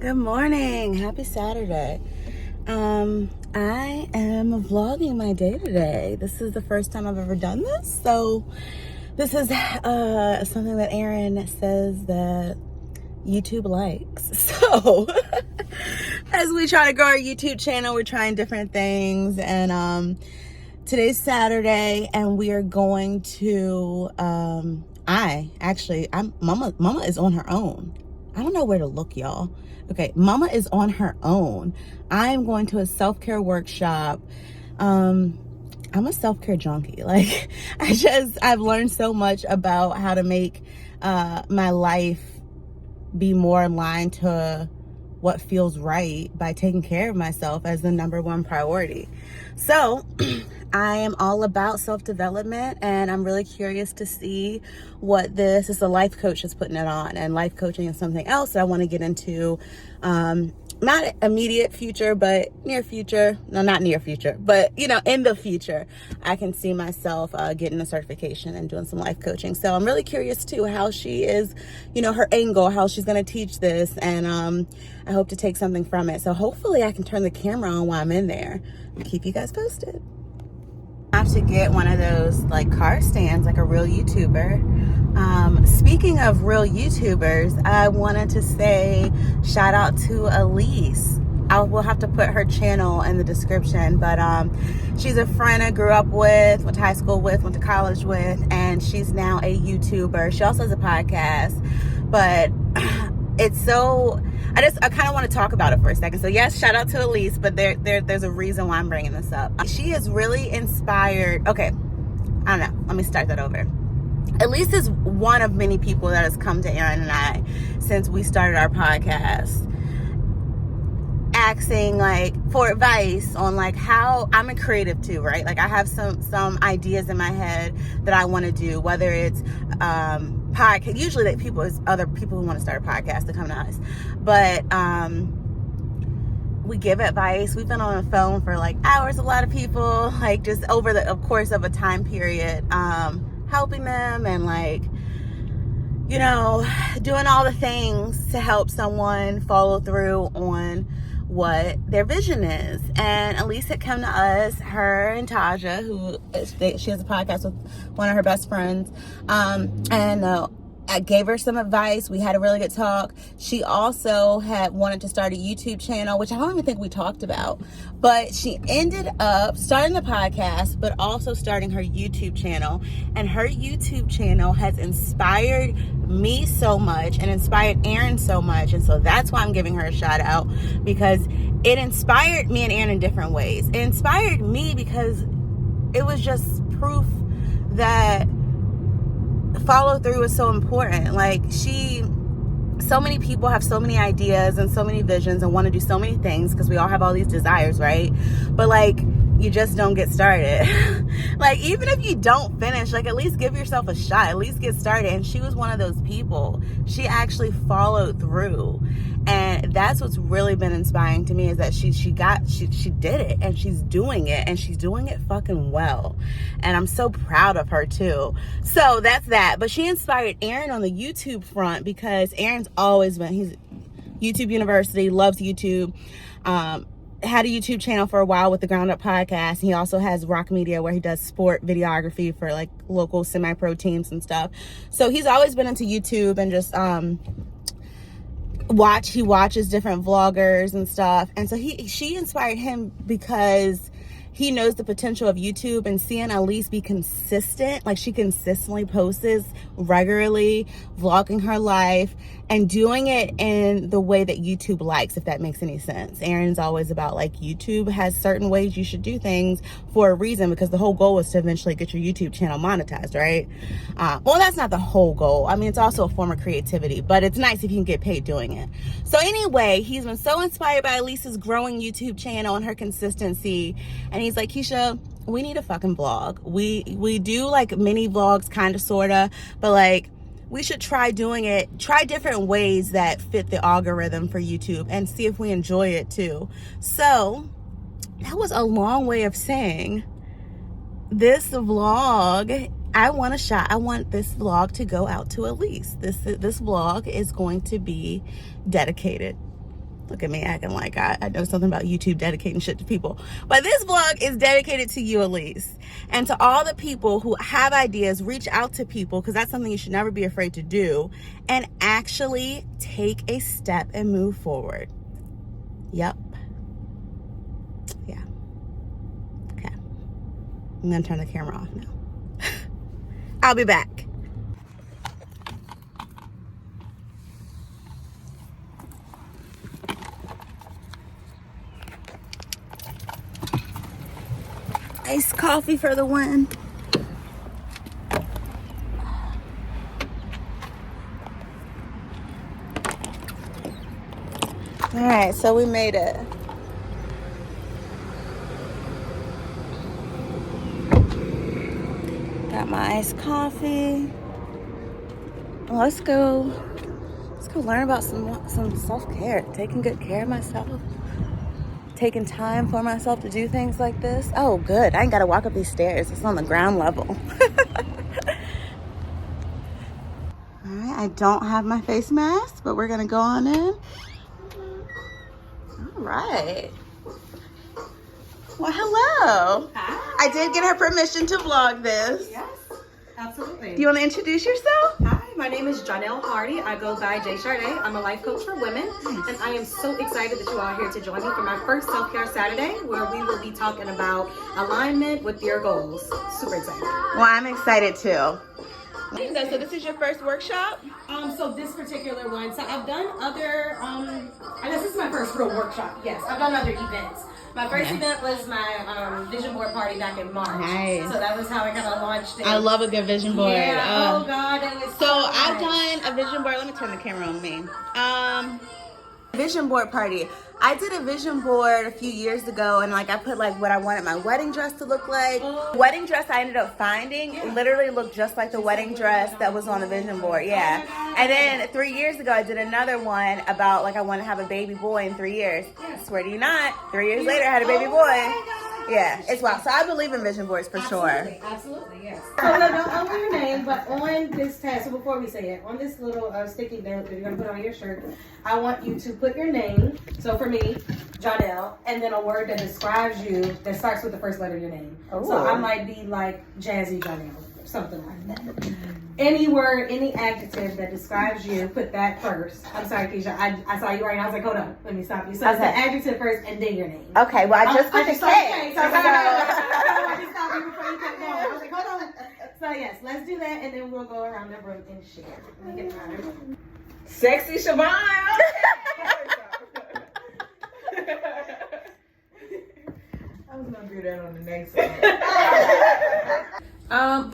Good morning. Happy Saturday. I am vlogging my day today. This is the first time I've ever done this. So this is something that Aaron says that YouTube likes. So as we try to grow our YouTube channel, we're trying different things. And today's Saturday and we are going to, Mama is on her own. I don't know where to look, y'all. Okay, Mama is on her own. I am going to a self-care workshop. I'm a self-care junkie. Like, I've learned so much about how to make my life be more in line to what feels right by taking care of myself as the number one priority. So I am all about self-development, and I'm really curious to see what this is. A life coach is putting it on, and life coaching is something else that I want to get into. Not immediate future, but near future. No, not near future, but in the future, I can see myself getting a certification and doing some life coaching. So I'm really curious too how she is, her angle, how she's going to teach this, and I hope to take something from it. So hopefully I can turn the camera on while I'm in there and keep you guys posted. I have to get one of those like car stands, like a real YouTuber. Speaking of real YouTubers, I wanted to say shout out to Elise. We'll have to put her channel in the description, but she's a friend I grew up with, went to high school with, went to college with, and she's now a YouTuber. She also has a podcast, but it's so, I kind of want to talk about it for a second. So yes, shout out to Elise, but there's a reason why I'm bringing this up. She is really inspired. Okay, I don't know. Let me start that over. Elise is one of many people that has come to Aaron and I since we started our podcast, asking like for advice on like how I'm a creative too, right? Like I have some ideas in my head that I want to do, whether it's podcast. Usually other people who want to start a podcast to come to us, but we give advice. We've been on the phone for like hours. A lot of people, like just over the course of a time period, helping them and like doing all the things to help someone follow through on what their vision is. And Elise had come to us, her and Taja, she has a podcast with one of her best friends, and I gave her some advice. We had a really good talk. She also had wanted to start a YouTube channel, which I don't even think we talked about, but she ended up starting the podcast, but also starting her YouTube channel. And her YouTube channel has inspired me so much and inspired Aaron so much. And so that's why I'm giving her a shout out, because it inspired me and Aaron in different ways. It inspired me because it was just proof that follow through is so important. Like so many people have so many ideas and so many visions and want to do so many things because we all have all these desires, right? But like you just don't get started. Like even if you don't finish, like at least give yourself a shot, at least get started. And she was one of those people. She actually followed through, and that's what's really been inspiring to me, is that she did it, and she's doing it, and she's doing it fucking well, and I'm so proud of her too. So that's that. But she inspired Aaron on the YouTube front, because Aaron's always been, he's YouTube University, loves YouTube, had a YouTube channel for a while with the Ground Up podcast. He also has Rock Media, where he does sport videography for like local semi-pro teams and stuff. So he's always been into YouTube and just he watches different vloggers and stuff. And so she inspired him because he knows the potential of YouTube, and seeing Elise be consistent, like she consistently posts regularly, vlogging her life and doing it in the way that YouTube likes, if that makes any sense. Aaron's always about like YouTube has certain ways you should do things for a reason, because the whole goal is to eventually get your YouTube channel monetized, right? Well, that's not the whole goal. I mean, it's also a form of creativity, but it's nice if you can get paid doing it. So anyway, he's been so inspired by Elise's growing YouTube channel and her consistency. And he's like, Keisha, we need a fucking vlog. We do like mini vlogs, kind of, sort of, but like we should try different ways that fit the algorithm for YouTube and see if we enjoy it too. So that was a long way of saying this vlog, I want this vlog to go out to Elise. This vlog is going to be dedicated Look at me acting like I know something about YouTube dedicating shit to people. But this vlog is dedicated to you, Elise. And to all the people who have ideas, reach out to people, because that's something you should never be afraid to do. And actually take a step and move forward. Yep. Yeah. Okay. I'm going to turn the camera off now. I'll be back. Iced coffee for the win. All right, so we made it. Got my iced coffee. Let's go learn about some self-care. Taking good care of myself. Taking time for myself to do things like this. Oh, good. I ain't got to walk up these stairs. It's on the ground level. All right, I don't have my face mask, but we're going to go on in. All right. Well, hello. Hi. I did get her permission to vlog this. Yes, absolutely. Do you want to introduce yourself? Hi, my name is Janelle Hardy. I go by J. Charday. I'm a life coach for women. And I am so excited that you are here to join me for my first self-care Saturday, where we will be talking about alignment with your goals. Super excited. Well, I'm excited too. So this is your first workshop? So this particular one, so I've done other, I guess this is my first real workshop. Yes, I've done other events. My first event was my vision board party back in March. Nice. So that was how I kind of launched it. I love a good vision board. Yeah, oh God, it was so I've done a vision board. Let me turn the camera on me. Vision board party. I did a vision board a few years ago, and like I put like what I wanted my wedding dress to look like. Wedding dress I ended up finding literally looked just like the wedding dress that was on the vision board. Yeah. And then 3 years ago I did another one about like I want to have a baby boy in 3 years. Swear to you not. 3 years later I had a baby boy. Yeah, it's wild. So I believe in vision boards for sure. Absolutely, yes. So don't own your name, but on this tag, so before we say it, on this little sticky note that you're going to put on your shirt, I want you to put your name, so for me, Janelle, and then a word that describes you that starts with the first letter of your name. Ooh. So I might be like Jazzy Janelle, or something like that. Any word, any adjective that describes you, put that first. I'm sorry, Keisha. I saw you right now. I was like, hold on. Let me stop you. So it's the adjective first and then your name. Okay, well, I just put the K. So I just stopped you before you kept going. I was like, hold on. So yes, let's do that, and then we'll go around the room and share. Let me get around the room. Sexy Siobhan. I was gonna do that on the next one.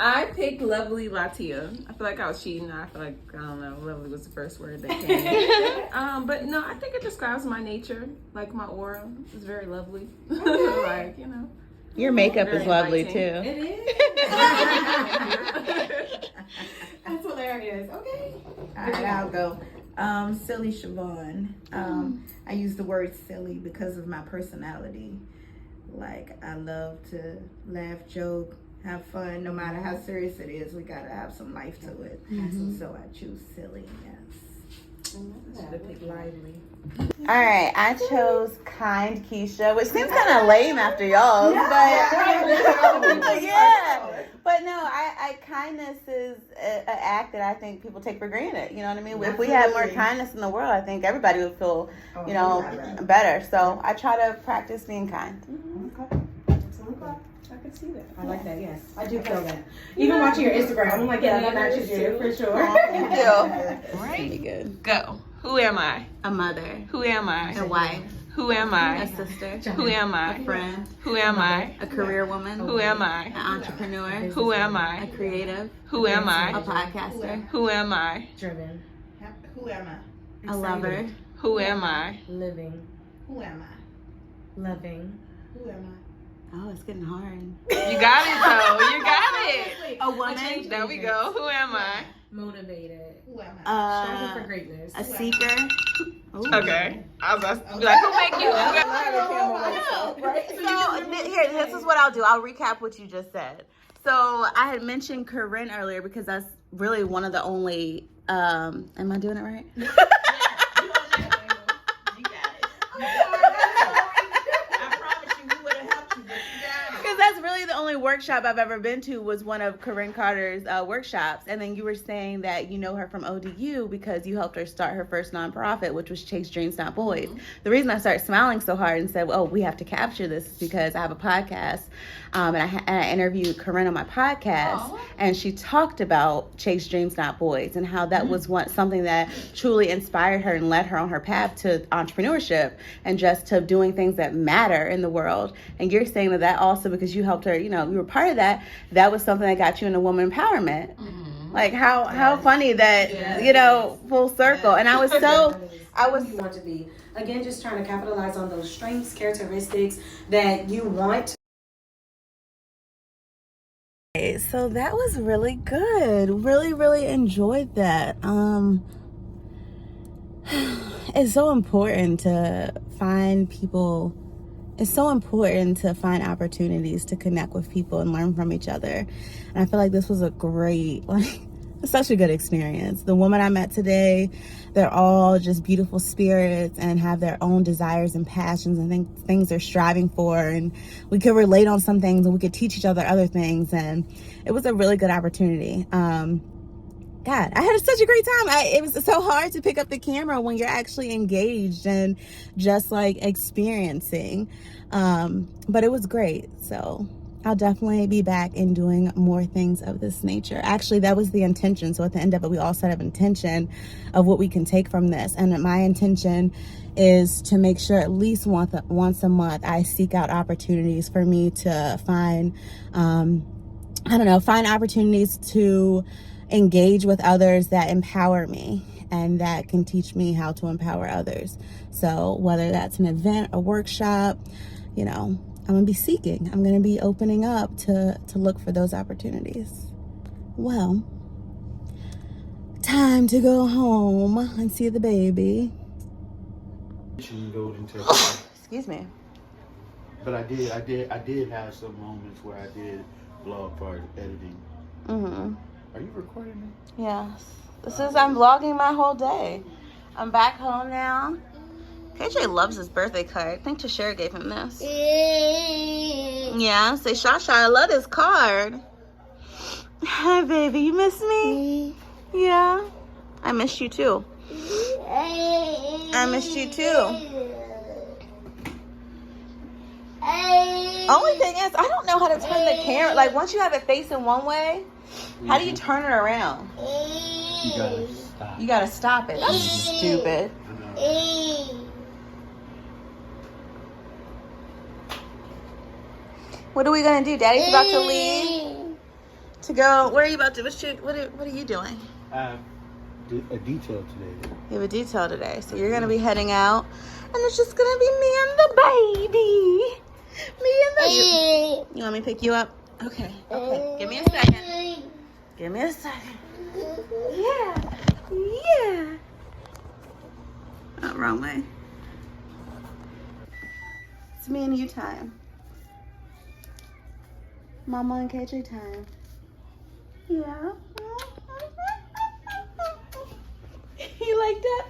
I picked Lovely Latia. I feel like I was cheating. I feel like, I don't know, lovely was the first word that came. But no, I think it describes my nature, like my aura is very lovely. Like, you know. Your makeup is lovely too. It is. That's hilarious. Okay. All right, I'll go. Silly Siobhan. I use the word silly because of my personality. Like, I love to laugh, joke, have fun. No matter how serious it is, we gotta have some life to it. So I choose silly, yes. I should have picked lively. All right, I chose kind Keisha, which seems kind of lame after y'all, but yeah. But no, I kindness is an act that I think people take for granted. You know what I mean? If we had more kindness in the world, I think everybody would feel, you know, better. So I try to practice being kind. Okay. I can see that. I like that. Yes, I do feel that. Even watching your Instagram, I'm like, yeah, that matches you for sure. Thank you. All right. Be good. Go. Who am I? A mother. Who am I? A wife. Who am I? A sister. Who am I? A friend. Who am I? A career woman. Who am I? An entrepreneur. Who am A I? creative. Who am A I? podcaster. Who am I? Driven. Who am I? A lover. Who am I? Living. Who am I? Loving. Who am I? Oh, it's getting hard. You got it though. You got it. A woman. There we go. Who am I? Motivated. Who am I? Striving for greatness. A seeker. Ooh. Okay. I was about to be like, who make you? So here, this is what I'll do. I'll recap what you just said. So I had mentioned Corinne earlier because that's really one of the only. Am I doing it right? workshop I've ever been to was one of Corinne Carter's workshops. And then you were saying that you know her from ODU because you helped her start her first nonprofit, which was Chase Dreams Not Boys. Mm-hmm. The reason I started smiling so hard and said, oh, we have to capture this is because I have a podcast. And I interviewed Corinne on my podcast, and she talked about Chase Dreams Not Boys and how that was something that truly inspired her and led her on her path to entrepreneurship and just to doing things that matter in the world. And you're saying that also because you helped her, you were part of that, that was something that got you into woman empowerment. Mm-hmm. Like how funny that, full circle. And I was you want to be. Again, just trying to capitalize on those strengths, characteristics that you want. So that was really good. Really, really enjoyed that. It's so important to find people. It's so important to find opportunities to connect with people and learn from each other. And I feel like this was a great, such a good experience. The women I met today, they're all just beautiful spirits and have their own desires and passions and things they're striving for. And we could relate on some things and we could teach each other other things. And it was a really good opportunity. God, I had such a great time. It was so hard to pick up the camera when you're actually engaged and just experiencing. But it was great. So I'll definitely be back and doing more things of this nature. Actually, that was the intention. So at the end of it, we all set up an intention of what we can take from this. And my intention is to make sure at least once a month, I seek out opportunities for me to find opportunities to engage with others that empower me and that can teach me how to empower others. So whether that's an event, a workshop, I'm going to be seeking. I'm going to be opening up to look for those opportunities. Well, time to go home and see the baby. Excuse me. But I did have some moments where I did vlog part of editing. Mm-hmm. Are you recording me? Yes. I'm vlogging my whole day. I'm back home now. KJ loves his birthday card. I think Tashira gave him this. Yeah, say Shasha, I love this card. Hi, baby, you miss me? Yeah. I missed you too. I missed you too. Only thing is, I don't know how to turn the camera. Once you have it facing one way, how do you turn it around? You gotta stop. You gotta stop it. That's stupid. What are we gonna do? Daddy's about to leave to go. Where are you about to? What are you doing? I have a detail today. You have a detail today, so you're gonna be heading out, and it's just gonna be me and the baby. You want me to pick you up? Okay. Give me a second. Yeah. Oh, wrong way. It's me and you time. Mama and KJ time. Yeah. You like that?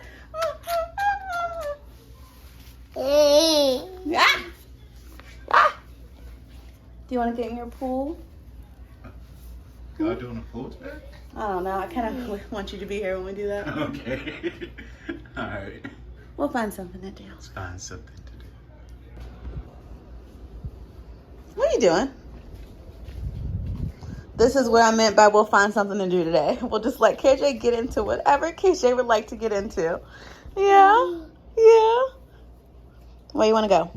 Do you want to get in your pool? Y'all doing a pool today? I don't know. I kind of want you to be here when we do that. Okay. All right. We'll find something to do. Let's find something to do. What are you doing? This is what I meant by we'll find something to do today. We'll just let KJ get into whatever KJ would like to get into. Yeah. Where you want to go?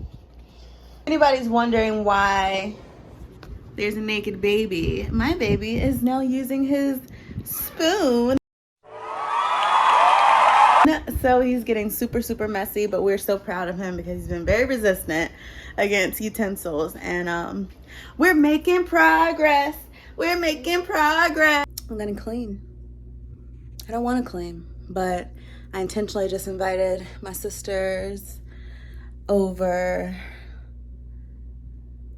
Anybody's wondering why there's a naked baby. My baby is now using his spoon. So he's getting super, super messy, but we're so proud of him because he's been very resistant against utensils. And we're making progress. I'm gonna clean. I don't want to clean, but I intentionally just invited my sisters over.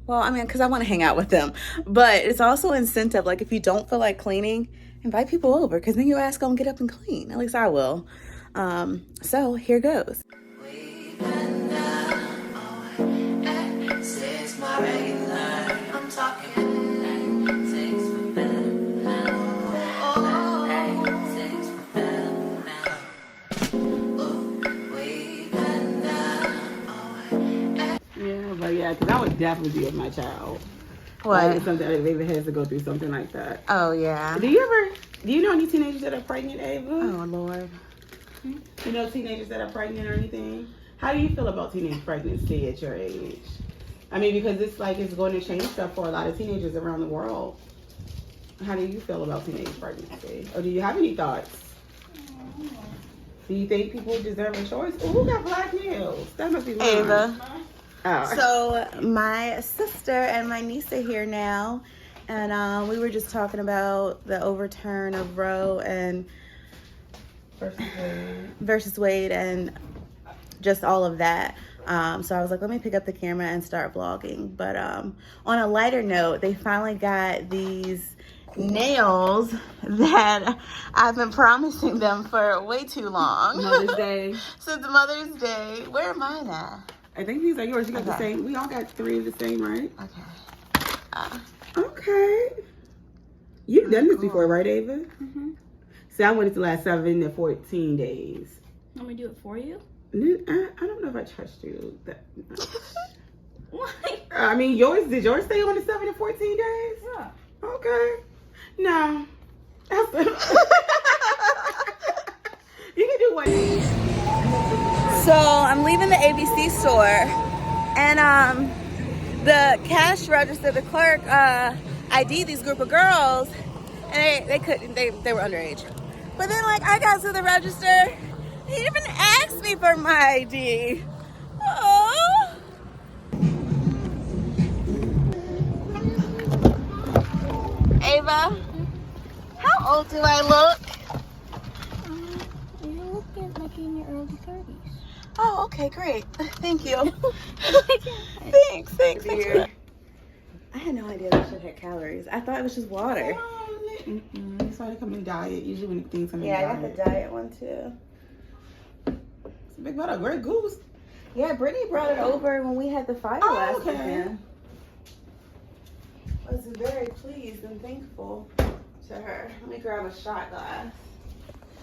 Well, I mean, because I want to hang out with them. But it's also incentive. If you don't feel like cleaning, invite people over. Because then your ass gonna get up and clean. At least I will. So here goes. I'm talking Yeah, because I would definitely be with my child. What? Like, it's something that Ava has to go through something like that. Oh yeah. Do you know any teenagers that are pregnant, Ava? Oh Lord. You know teenagers that are pregnant or anything? How do you feel about teenage pregnancy at your age? I mean, because it's like it's going to change stuff for a lot of teenagers around the world. How do you feel about teenage pregnancy? Or do you have any thoughts? Do you think people deserve a choice? Oh, who got black nails? That must be mine. Ava. Oh. So my sister and my niece are here now, and we were just talking about the overturn of Roe and versus Wade and just all of that. So I was like, let me pick up the camera and start vlogging. But on a lighter note, they finally got these nails that I've been promising them for way too long. Mother's Day. Since Mother's Day. Where am I at? I think these are yours. You got the Okay. same. We all got 3 of the same, right? Okay. Okay. You've done this before, right, Ava? Mm-hmm. See, I wanted to last 7 to 14 days. Want me to do it for you? I don't know if I trust you that much. Why? I mean, did yours stay on the 7 to 14 days? Yeah. Okay. No. You can do one. So I'm leaving the ABC store, and the cash register, the clerk ID'd these group of girls, and they were underage. But then like I got to the register, he didn't even ask me for my ID. Oh. Ava, how old do I look? You look like in your early 30s. Oh, okay, great. Thank you. Thanks, dear. I had no idea that shit had calories. I thought it was just water. That's why they come in diet. Usually when things come in Yeah, I diet. got the diet one too. It's a big butt of Grey Goose. Yeah, Brittany brought it over when we had the fire Oh, last okay. weekend. I was very pleased and thankful to her. Let me grab a shot glass.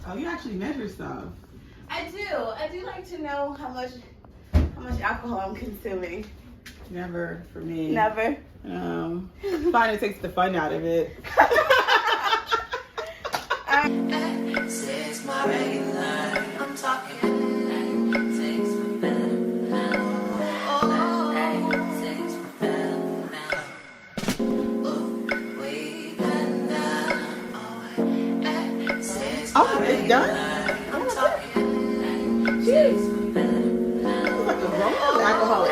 Oh, you actually measure stuff. I do like to know how much alcohol I'm consuming. Never for me. Never. Fine, it takes the fun out of it. It's my regular. I'm talking. Takes me better now. Takes me better now. Oh, we been down. Oh, it's done? I'm talking. Cheers. Takes me better now. It's like a roll of alcohol.